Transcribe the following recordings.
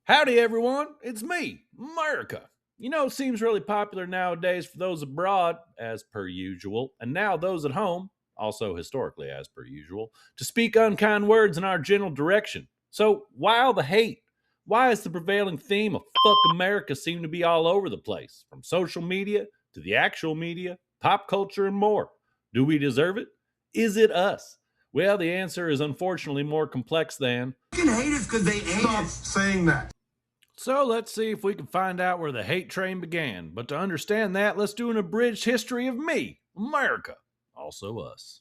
Howdy, everyone. It's me, Merica. It seems really popular nowadays for those abroad, as per usual, and now those at home, also historically as per usual, to speak unkind words in our general direction. So, why all the hate? Why is the prevailing theme of fuck America seem to be all over the place, from social media to the actual media, pop culture, and more? Do we deserve it? Is it us? Well, the answer is unfortunately more complex than. You can hate us because they hate Stop us. saying that. So let's see if we can find out where the hate train began. But to understand that, let's do an abridged history of me, America, also us.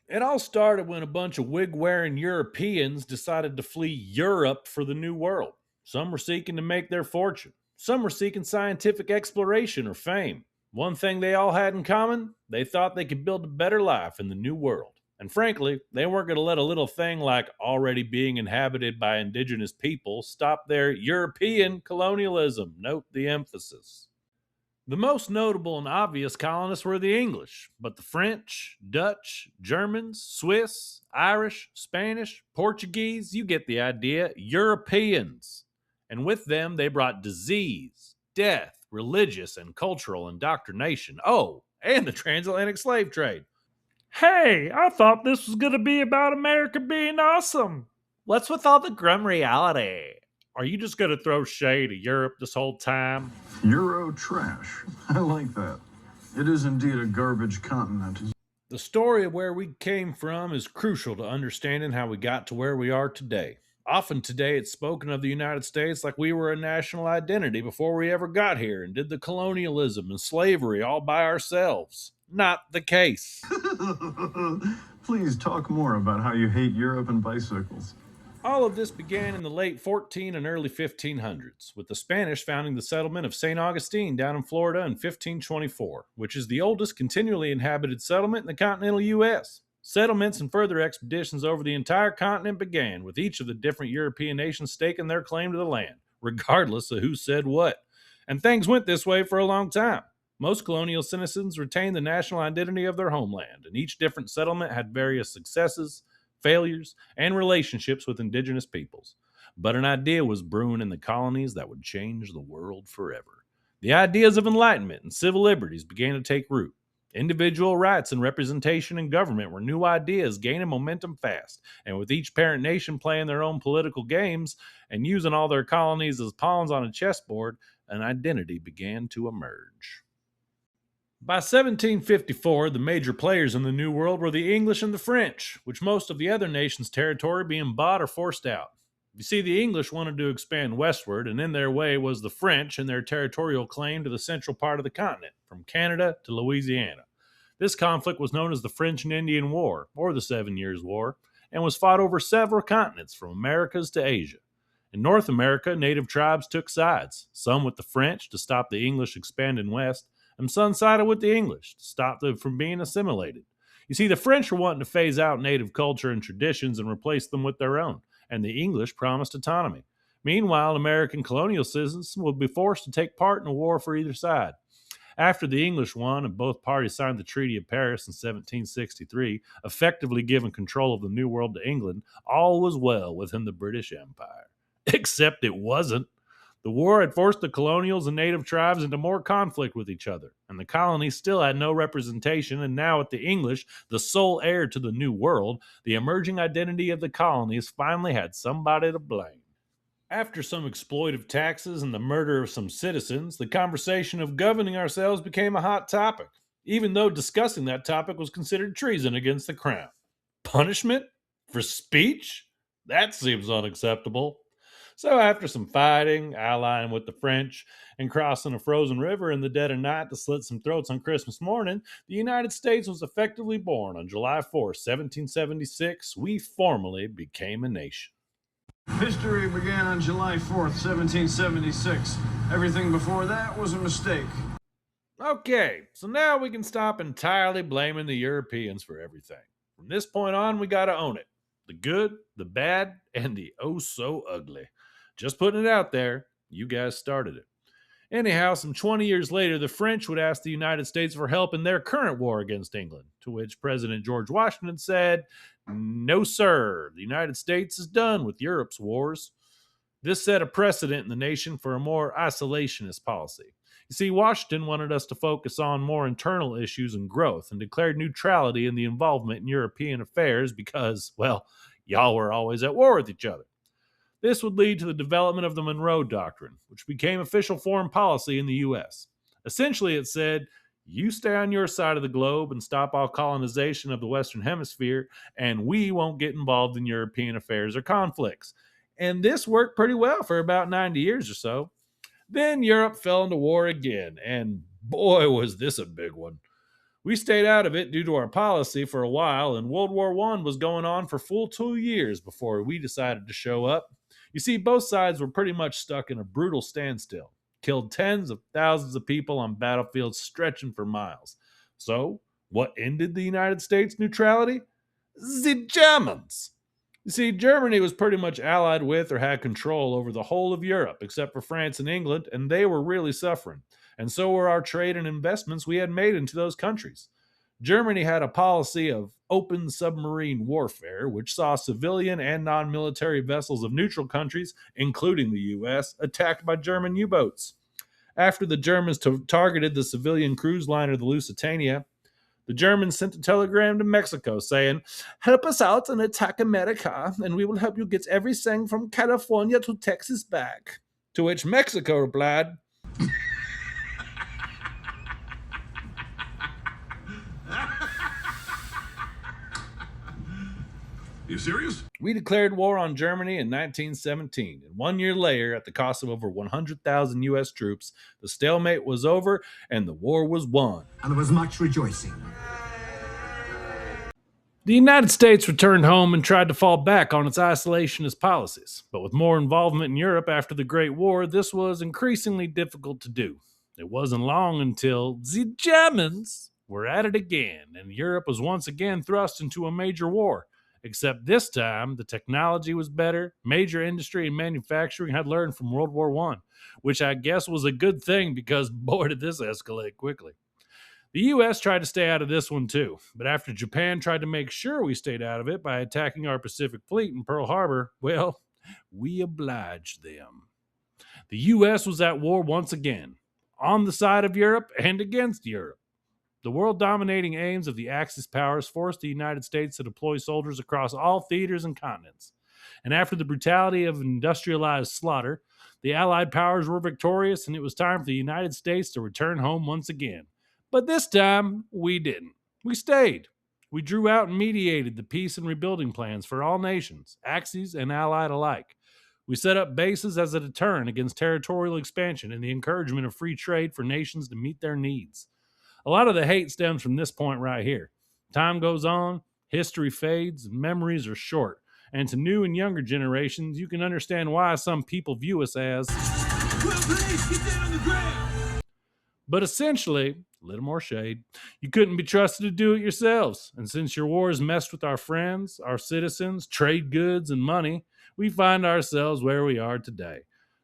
It all started when a bunch of wig wearing Europeans decided to flee Europe for the New World. Some were seeking to make their fortune, some were seeking scientific exploration or fame. One thing they all had in common, they thought they could build a better life in the New World. And frankly, they weren't going to let a little thing like already being inhabited by indigenous people stop their European colonialism. Note the emphasis. The most notable and obvious colonists were the English, but the French, Dutch, Germans, Swiss, Irish, Spanish, Portuguese, you get the idea, Europeans. And with them, they brought disease, death, religious and cultural indoctrination. Oh, and the transatlantic slave trade. Hey, I thought this was going to be about America being awesome. What's with all the grim reality? Are you just going to throw shade at Europe this whole time? Euro trash. I like that. It is indeed a garbage continent. The story of where we came from is crucial to understanding how we got to where we are today. Often today, it's spoken of the United States like we were a national identity before we ever got here and did the colonialism and slavery all by ourselves. Not the case. Please talk more about how you hate Europe and bicycles. All of this began in the late 14 and early 1500s, with the Spanish founding the settlement of St. Augustine down in Florida in 1524, which is the oldest continually inhabited settlement in the continental U.S. Settlements and further expeditions over the entire continent began, with each of the different European nations staking their claim to the land, regardless of who said what. And things went this way for a long time. Most colonial citizens retained the national identity of their homeland, and each different settlement had various successes, failures, and relationships with indigenous peoples. But an idea was brewing in the colonies that would change the world forever. The ideas of enlightenment and civil liberties began to take root. Individual rights and representation in government were new ideas gaining momentum fast, and with each parent nation playing their own political games and using all their colonies as pawns on a chessboard, an identity began to emerge. By 1754, the major players in the New World were the English and the French, with most of the other nations' territory being bought or forced out. You see, the English wanted to expand westward, and in their way was the French and their territorial claim to the central part of the continent, from Canada to Louisiana. This conflict was known as the French and Indian War, or the 7 Years' War, and was fought over several continents, from Americas to Asia. In North America, native tribes took sides, some with the French to stop the English expanding west, and some sided with the English to stop them from being assimilated. You see, the French were wanting to phase out native culture and traditions and replace them with their own, and the English promised autonomy. Meanwhile, American colonial citizens would be forced to take part in a war for either side. After the English won and both parties signed the Treaty of Paris in 1763, effectively giving control of the New World to England, all was well within the British Empire. Except it wasn't. The war had forced the colonials and native tribes into more conflict with each other, and the colonies still had no representation, and now with the English, the sole heir to the New World, the emerging identity of the colonies finally had somebody to blame. After some exploitive taxes and the murder of some citizens, the conversation of governing ourselves became a hot topic, even though discussing that topic was considered treason against the crown. Punishment? For speech? That seems unacceptable. So after some fighting, allying with the French, and crossing a frozen river in the dead of night to slit some throats on Christmas morning, the United States was effectively born on July 4th, 1776. We formally became a nation. History began on July 4th, 1776. Everything before that was a mistake. Okay, so now we can stop entirely blaming the Europeans for everything. From this point on, we gotta own it. The good, the bad, and the oh so ugly. Just putting it out there, you guys started it. Anyhow, some 20 years later, the French would ask the United States for help in their current war against England, to which President George Washington said, "No, sir, the United States is done with Europe's wars." This set a precedent in the nation for a more isolationist policy. You see, Washington wanted us to focus on more internal issues and growth and declared neutrality in the involvement in European affairs because, well, y'all were always at war with each other. This would lead to the development of the Monroe Doctrine, which became official foreign policy in the U.S. Essentially, it said, you stay on your side of the globe and stop all colonization of the Western Hemisphere, and we won't get involved in European affairs or conflicts. And this worked pretty well for about 90 years or so. Then Europe fell into war again, and boy, was this a big one. We stayed out of it due to our policy for a while, and World War I was going on for full 2 years before we decided to show up. You see, both sides were pretty much stuck in a brutal standstill, killed tens of thousands of people on battlefields stretching for miles. So, what ended the United States neutrality? The Germans. You see, Germany was pretty much allied with or had control over the whole of Europe, except for France and England, and they were really suffering. And so were our trade and investments we had made into those countries. Germany had a policy of open submarine warfare, which saw civilian and non military vessels of neutral countries, including the U.S., attacked by German U boats. After the Germans targeted the civilian cruise liner the Lusitania, the Germans sent a telegram to Mexico saying, help us out and attack America, and we will help you get everything from California to Texas back. To which Mexico replied, You serious? we declared war on Germany in 1917, and 1 year later, at the cost of over 100,000 U.S. troops, the stalemate was over and the war was won. And there was much rejoicing. The United States returned home and tried to fall back on its isolationist policies, but with more involvement in Europe after the Great War, this was increasingly difficult to do. It wasn't long until the Germans were at it again, and Europe was once again thrust into a major war. Except this time, the technology was better, major industry and manufacturing had learned from World War I, which I guess was a good thing because boy did this escalate quickly. The U.S. tried to stay out of this one too, but after Japan tried to make sure we stayed out of it by attacking our Pacific Fleet in Pearl Harbor, well, we obliged them. The U.S. was at war once again, on the side of Europe and against Europe. The world-dominating aims of the Axis powers forced the United States to deploy soldiers across all theaters and continents. And after the brutality of industrialized slaughter, the Allied powers were victorious, and it was time for the United States to return home once again. But this time, we didn't. We stayed. We drew out and mediated the peace and rebuilding plans for all nations, Axis and Allied alike. We set up bases as a deterrent against territorial expansion and the encouragement of free trade for nations to meet their needs. A lot of the hate stems from this point right here. Time goes on, history fades, and memories are short. And to new and younger generations, you can understand why some people view us as... Well, please, get down on the ground. But essentially, a little more shade, you couldn't be trusted to do it yourselves. And since your wars messed with our friends, our citizens, trade goods, and money, we find ourselves where we are today.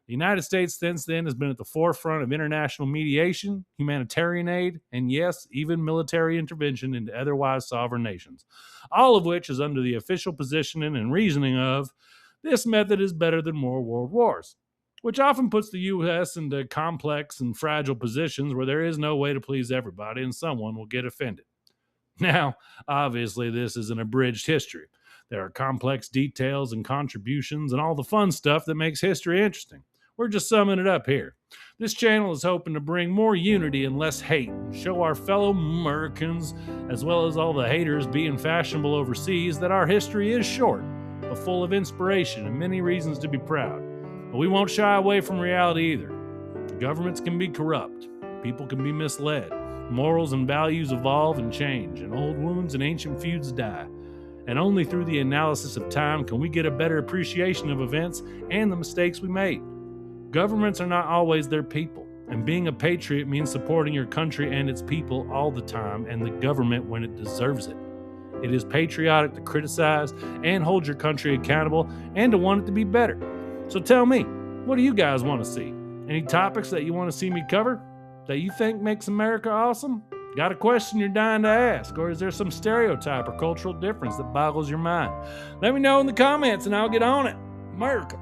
The United States since then has been at the forefront of international mediation, humanitarian aid, and yes, even military intervention into otherwise sovereign nations, all of which is under the official positioning and reasoning of this method is better than more world wars, which often puts the U.S. into complex and fragile positions where there is no way to please everybody and someone will get offended. Now, obviously, this is an abridged history. There are complex details and contributions and all the fun stuff that makes history interesting. We're just summing it up here. This channel is hoping to bring more unity and less hate and show our fellow Americans, as well as all the haters being fashionable overseas, that our history is short, but full of inspiration and many reasons to be proud. But we won't shy away from reality either. Governments can be corrupt. People can be misled. Morals and values evolve and change, and old wounds and ancient feuds die. And only through the analysis of time can we get a better appreciation of events and the mistakes we made. Governments are not always their people, and being a patriot means supporting your country and its people all the time, and the government when it deserves it. It is patriotic to criticize and hold your country accountable and to want it to be better. So tell me, what do you guys want to see? Any topics that you want to see me cover that you think makes America awesome? Got a question you're dying to ask, or is there some stereotype or cultural difference that boggles your mind? Let me know in the comments and I'll get on it. Merica.